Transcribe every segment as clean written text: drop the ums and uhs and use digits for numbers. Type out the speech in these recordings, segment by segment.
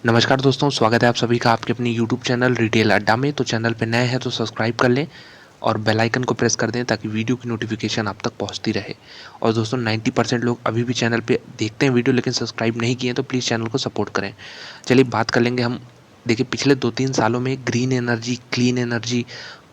नमस्कार दोस्तों, स्वागत है आप सभी का आपके अपने यूट्यूब चैनल रिटेल अड्डा में। तो चैनल पे नए हैं तो सब्सक्राइब कर लें और बेल आइकन को प्रेस कर दें ताकि वीडियो की नोटिफिकेशन आप तक पहुंचती रहे। और दोस्तों 90% लोग अभी भी चैनल पे देखते हैं वीडियो लेकिन सब्सक्राइब नहीं किए हैं, तो प्लीज़ चैनल को सपोर्ट करें। चलिए बात कर लेंगे हम। देखिए पिछले 2-3 सालों में ग्रीन एनर्जी, क्लीन एनर्जी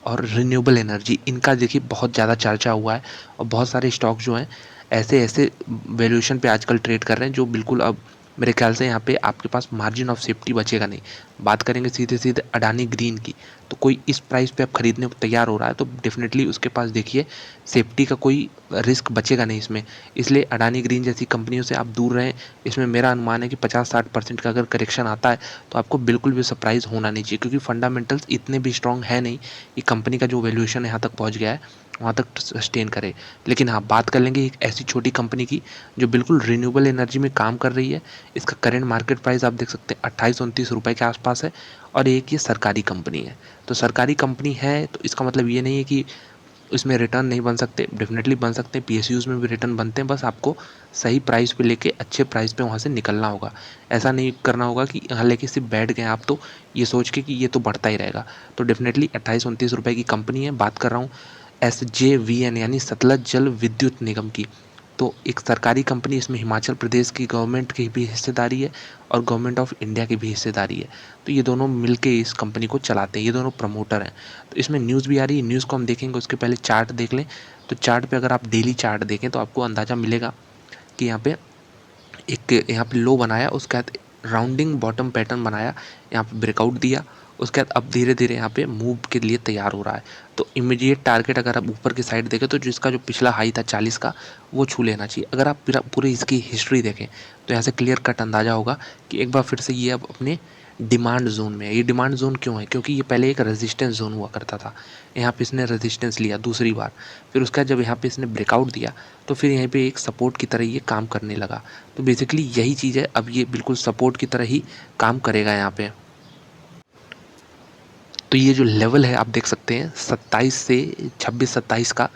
और रिन्यूएबल एनर्जी, इनका देखिए बहुत ज़्यादा चर्चा हुआ है। और बहुत सारे स्टॉक जो हैं ऐसे ऐसे वैल्यूएशन पे आजकल ट्रेड कर रहे हैं जो बिल्कुल अब मेरे ख्याल से यहाँ पे आपके पास मार्जिन ऑफ सेफ्टी बचेगा नहीं। बात करेंगे सीधे सीधे अडानी ग्रीन की, तो कोई इस प्राइस पे अब खरीदने को तैयार हो रहा है तो डेफिनेटली उसके पास देखिए सेफ्टी का कोई रिस्क बचेगा नहीं इसमें। इसलिए अडानी ग्रीन जैसी कंपनियों से आप दूर रहें। इसमें मेरा अनुमान है कि 50-60% का अगर करेक्शन आता है तो आपको बिल्कुल भी सरप्राइज होना नहीं चाहिए, क्योंकि फंडामेंटल्स इतने भी स्ट्रॉन्ग है नहीं कि कंपनी का जो वैल्यूएशन यहाँ तक पहुँच गया है वहाँ तक सस्टेन करे। लेकिन हाँ, बात कर लेंगे एक ऐसी छोटी कंपनी की जो बिल्कुल रिन्यूएबल एनर्जी में काम कर रही है। इसका करेंट मार्केट प्राइस आप देख सकते हैं 28-29 रुपये के आसपास है। और एक ये सरकारी कंपनी है। तो सरकारी कंपनी है तो इसका मतलब ये नहीं है कि इसमें रिटर्न नहीं बन सकते, डेफिनेटली बन सकते हैं। पीएसयूज़ में भी रिटर्न बनते हैं, बस आपको सही प्राइस पे लेके अच्छे प्राइस पे वहाँ से निकलना होगा। ऐसा नहीं करना होगा कि यहाँ लेके सिर्फ बैठ गए आप तो ये सोच के कि ये तो बढ़ता ही रहेगा। तो डेफिनेटली 28-29 रुपये की कंपनी है। बात कर रहा हूँ SJVN यानी सतलज जल विद्युत निगम की। तो एक सरकारी कंपनी, इसमें हिमाचल प्रदेश की गवर्नमेंट की भी हिस्सेदारी है और गवर्नमेंट ऑफ इंडिया की भी हिस्सेदारी है। तो ये दोनों मिलके इस कंपनी को चलाते हैं, ये दोनों प्रमोटर हैं। तो इसमें न्यूज़ भी आ रही है, न्यूज़ को हम देखेंगे उसके पहले चार्ट देख लें। तो चार्ट पे अगर आप डेली चार्ट देखें तो आपको अंदाज़ा मिलेगा कि यहाँ पे लो बनाया, उसके बाद राउंडिंग बॉटम पैटर्न बनाया, यहाँ पे ब्रेकआउट दिया, उसके बाद अब धीरे धीरे यहाँ पे मूव के लिए तैयार हो रहा है। तो इमीडिएट टारगेट अगर आप ऊपर की साइड देखें तो जिसका जो पिछला हाई था 40 का, वो छू लेना चाहिए। अगर आप पूरी इसकी हिस्ट्री देखें तो यहाँ से क्लियर कट अंदाज़ा होगा कि एक बार फिर से ये अब अपने डिमांड जोन में है। ये डिमांड जोन क्यों है? क्योंकि ये पहले एक रेजिस्टेंस जोन हुआ करता था। यहाँ पे इसने रेजिस्टेंस लिया दूसरी बार, फिर उसका जब यहाँ पे इसने ब्रेकआउट दिया तो फिर यहाँ पे एक सपोर्ट की तरह ये काम करने लगा। तो बेसिकली यही चीज़ है, अब ये बिल्कुल सपोर्ट की तरह ही काम करेगा यहाँ पे। तो ये जो लेवल है आप देख सकते हैं 27 से 26-27 का,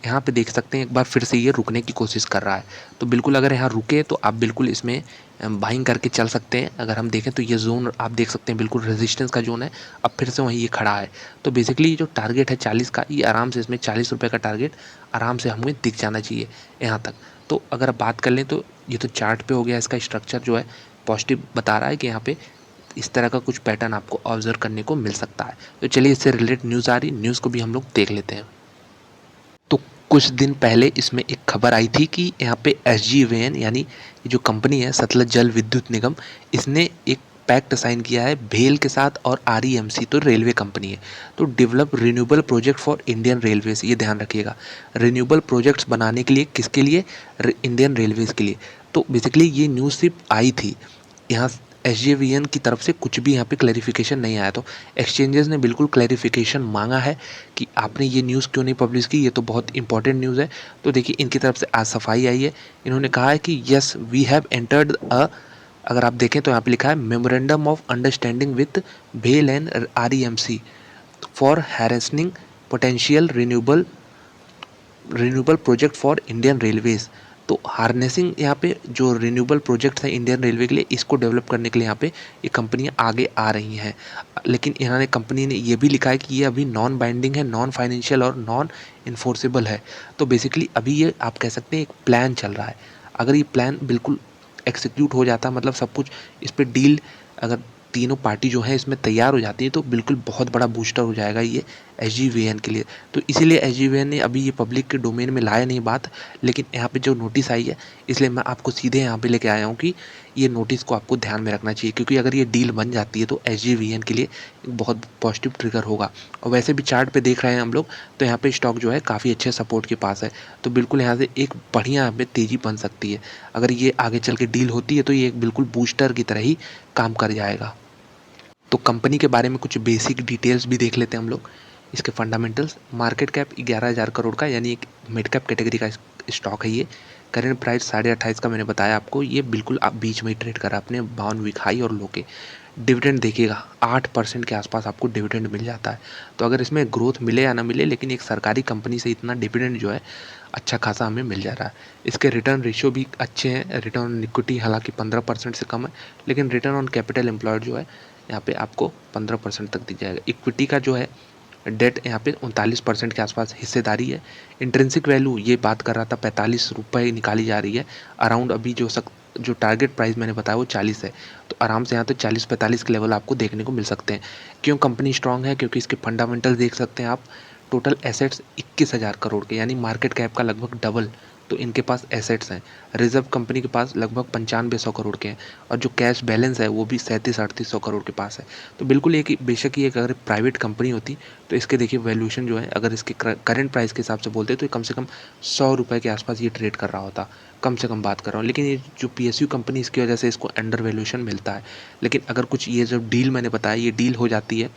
यहाँ पे देख सकते हैं एक बार फिर से ये रुकने की कोशिश कर रहा है। तो बिल्कुल अगर यहाँ रुके तो आप बिल्कुल इसमें बाइंग करके चल सकते हैं। अगर हम देखें तो ये जोन आप देख सकते हैं बिल्कुल रेजिस्टेंस का जोन है, अब फिर से वहीं ये खड़ा है। तो बेसिकली जो टारगेट है 40 का, ये आराम से इसमें 40 रुपये का टारगेट आराम से हमें दिख जाना चाहिए यहाँ तक। तो अगर आप बात कर लें तो ये तो चार्ट पे हो गया, इसका स्ट्रक्चर जो है पॉजिटिव बता रहा है कि यहाँ पे इस तरह का कुछ पैटर्न आपको ऑब्जर्व करने को मिल सकता है। तो चलिए इससे रिलेटेड न्यूज़ आ रही, न्यूज़ को भी हम लोग देख लेते हैं। तो कुछ दिन पहले इसमें एक खबर आई थी कि यहाँ पे SJVN यानी जो कंपनी है सतलज जल विद्युत निगम, इसने एक पैक्ट साइन किया है भेल के साथ और REMC, तो रेलवे कंपनी है। तो develop renewable project for Indian railways, ये ध्यान रखिएगा। रिन्यूएबल प्रोजेक्ट्स बनाने के लिए किसके लिए? इंडियन रेलवेज के लिए। तो बेसिकली ये न्यूज़ सिर्फ आई थी, यहाँ SJVN की तरफ से कुछ भी यहाँ पे क्लैरिफिकेशन नहीं आया। तो एक्सचेंजेस ने बिल्कुल क्लैरिफिकेशन मांगा है कि आपने ये न्यूज़ क्यों नहीं पब्लिश की, ये तो बहुत इंपॉर्टेंट न्यूज़ है। तो देखिए इनकी तरफ से आज सफाई आई है। इन्होंने कहा है कि yes we have entered a, अगर आप देखें तो यहाँ पे लिखा है मेमोरेंडम ऑफ अंडरस्टैंडिंग विथ भेल and REMC for harnessing potential renewable project for Indian railways. तो हार्नेसिंग यहाँ पे जो रिन्यूएबल प्रोजेक्ट्स हैं इंडियन रेलवे के लिए, इसको डेवलप करने के लिए यहाँ पे ये कंपनियाँ आगे आ रही हैं। लेकिन इन्होंने कंपनी ने ये भी लिखा है कि ये अभी नॉन बाइंडिंग है, नॉन फाइनेंशियल और नॉन इन्फोर्सेबल है। तो बेसिकली अभी ये आप कह सकते हैं एक प्लान चल रहा है। अगर ये प्लान बिल्कुल एक्सिक्यूट हो जाता, मतलब सब कुछ इस पर डील, अगर तीनों पार्टी जो है इसमें तैयार हो जाती है तो बिल्कुल बहुत बड़ा बूस्टर हो जाएगा ये SJVN के लिए। तो इसीलिए SJVN ने अभी ये पब्लिक के डोमेन में लाया नहीं बात, लेकिन यहाँ पे जो नोटिस आई है इसलिए मैं आपको सीधे यहाँ पे लेके आया हूँ कि ये नोटिस को आपको ध्यान में रखना चाहिए, क्योंकि अगर ये डील बन जाती है तो SJVN के लिए एक बहुत पॉजिटिव ट्रिगर होगा। और वैसे भी चार्ट पे देख रहे हैं हम लोग तो यहाँ पे स्टॉक जो है काफ़ी अच्छे सपोर्ट के पास है। तो बिल्कुल यहाँ से एक बढ़िया यहाँ पे तेज़ी बन सकती है। अगर ये आगे चल के डील होती है तो ये एक बिल्कुल बूस्टर की तरह ही काम कर जाएगा। तो कंपनी के बारे में कुछ बेसिक डिटेल्स भी देख लेते हैं हम लोग। इसके फंडामेंटल्स, मार्केट कैप 11,000 करोड़ का यानी एक मिड कैप कैटेगरी का स्टॉक है ये। करेंट प्राइस 28.5 का मैंने बताया आपको, ये बिल्कुल आप बीच में ही ट्रेड करा अपने 52 वीक हाई और लो के। डिविडेंड देखिएगा 8% के आसपास आपको डिविडेंड मिल जाता है। तो अगर इसमें ग्रोथ मिले या ना मिले, लेकिन एक सरकारी कंपनी से इतना डिविडेंड जो है अच्छा खासा हमें मिल जा रहा है। इसके रिटर्न रेशियो भी अच्छे हैं, रिटर्न ऑन इक्विटी हालाँकि 15% से कम है, लेकिन रिटर्न ऑन कैपिटल एम्प्लॉयड जो है, यहाँ पे आपको 15% तक दिख जाएगा। इक्विटी का जो है डेट यहाँ पे 39% के आसपास हिस्सेदारी है। इंट्रिंसिक वैल्यू ये बात कर रहा था ₹45 निकाली जा रही है। अराउंड अभी जो टारगेट प्राइस मैंने बताया वो 40 है, तो आराम से यहाँ तो 40-45 के लेवल आपको देखने को मिल सकते हैं। क्यों कंपनी स्ट्रांग है? क्योंकि इसके फंडामेंटल देख सकते हैं आप। टोटल एसेट्स 21,000 करोड़ के, यानी मार्केट कैप का लगभग डबल तो इनके पास एसेट्स हैं। रिजर्व कंपनी के पास लगभग 9500 करोड़ के हैं, और जो कैश बैलेंस है वो भी 37-3800 करोड़ के पास है। तो बिल्कुल एक बेशक ही एक अगर प्राइवेट कंपनी होती तो इसके देखिए वैल्यूएशन जो है, अगर इसके करंट प्राइस के हिसाब से बोलते तो कम से कम ₹100 के आसपास ये ट्रेड कर रहा होता, कम से कम बात कर रहा हूँ। लेकिन ये जो पीएसयू कंपनी, इसकी वजह से इसको अंडर वैल्यूएशन मिलता है। लेकिन अगर कुछ ये जो डील मैंने बताया ये डील हो जाती है,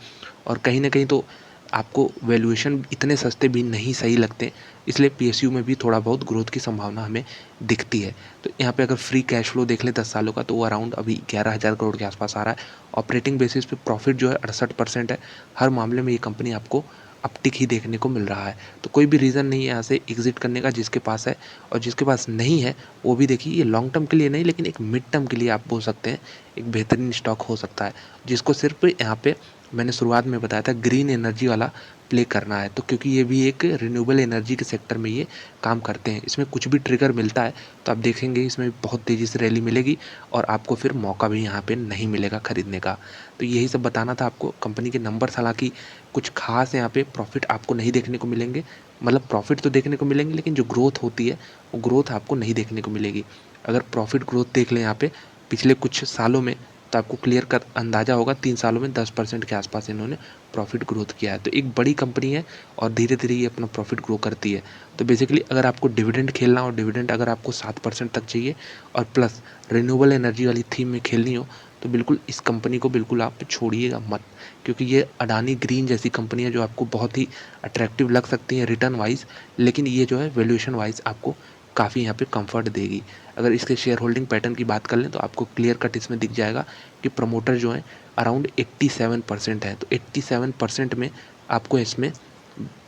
और कहीं ना कहीं तो आपको वैल्यूएशन इतने सस्ते भी नहीं सही लगते, इसलिए पीएसयू में भी थोड़ा बहुत ग्रोथ की संभावना हमें दिखती है। तो यहाँ पे अगर फ्री कैश फ्लो देख लें 10 सालों का, तो वो अराउंड अभी 11,000 करोड़ के आसपास आ रहा है। ऑपरेटिंग बेसिस पे प्रॉफिट जो है 68% है। हर मामले में ये कंपनी आपको अपटिक ही देखने को मिल रहा है, तो कोई भी रीज़न नहीं है यहाँ से एग्जिट करने का जिसके पास है। और जिसके पास नहीं है वो भी देखिए, ये लॉन्ग टर्म के लिए नहीं लेकिन एक मिड टर्म के लिए आप बोल सकते हैं एक बेहतरीन स्टॉक हो सकता है, जिसको सिर्फ यहाँ पे मैंने शुरुआत में बताया था ग्रीन एनर्जी वाला प्ले करना है। तो क्योंकि ये भी एक रिन्यूएबल एनर्जी के सेक्टर में ये काम करते हैं, इसमें कुछ भी ट्रिगर मिलता है तो आप देखेंगे इसमें बहुत तेज़ी से रैली मिलेगी, और आपको फिर मौका भी यहाँ पे नहीं मिलेगा खरीदने का। तो यही सब बताना था आपको। कंपनी के नंबर्स हालांकि कुछ खास यहाँ पे प्रॉफिट आपको नहीं देखने को मिलेंगे, मतलब प्रॉफिट तो देखने को मिलेंगे लेकिन जो ग्रोथ होती है वो ग्रोथ आपको नहीं देखने को मिलेगी। अगर प्रॉफिट ग्रोथ देख लें यहाँ पे पिछले कुछ सालों में, तो आपको क्लियर कर अंदाज़ा होगा 3 सालों में 10% के आसपास इन्होंने प्रॉफिट ग्रोथ किया है। तो एक बड़ी कंपनी है और धीरे धीरे ये अपना प्रॉफिट ग्रो करती है। तो बेसिकली अगर आपको डिविडेंड खेलना हो, डिविडेंड अगर आपको 7% तक चाहिए और प्लस रिन्यूएबल एनर्जी वाली थीम में खेलनी हो, तो बिल्कुल इस कंपनी को बिल्कुल आप छोड़िएगा मत, क्योंकि ये अडानी ग्रीन जैसी कंपनी है जो आपको बहुत ही अट्रैक्टिव लग सकती है रिटर्न वाइज, लेकिन ये जो है वैल्यूएशन वाइज आपको काफ़ी यहाँ पे कंफर्ट देगी। अगर इसके शेयर होल्डिंग पैटर्न की बात कर लें तो आपको क्लियर कट इसमें दिख जाएगा कि प्रमोटर जो है अराउंड 87% है। तो 87% में आपको इसमें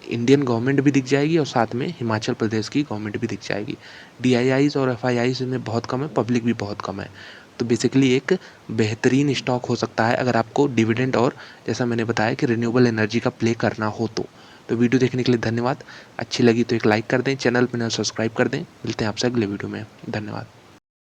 इंडियन गवर्नमेंट भी दिख जाएगी और साथ में हिमाचल प्रदेश की गवर्नमेंट भी दिख जाएगी। डीआईआईज और एफआईआईज में बहुत कम है, पब्लिक भी बहुत कम है। तो बेसिकली एक बेहतरीन स्टॉक हो सकता है अगर आपको डिविडेंड और जैसा मैंने बताया कि रिन्यूएबल एनर्जी का प्ले करना हो तो वीडियो देखने के लिए धन्यवाद। अच्छी लगी तो एक लाइक कर दें, चैनल पर सब्सक्राइब कर दें। मिलते हैं आपसे अगले वीडियो में। धन्यवाद।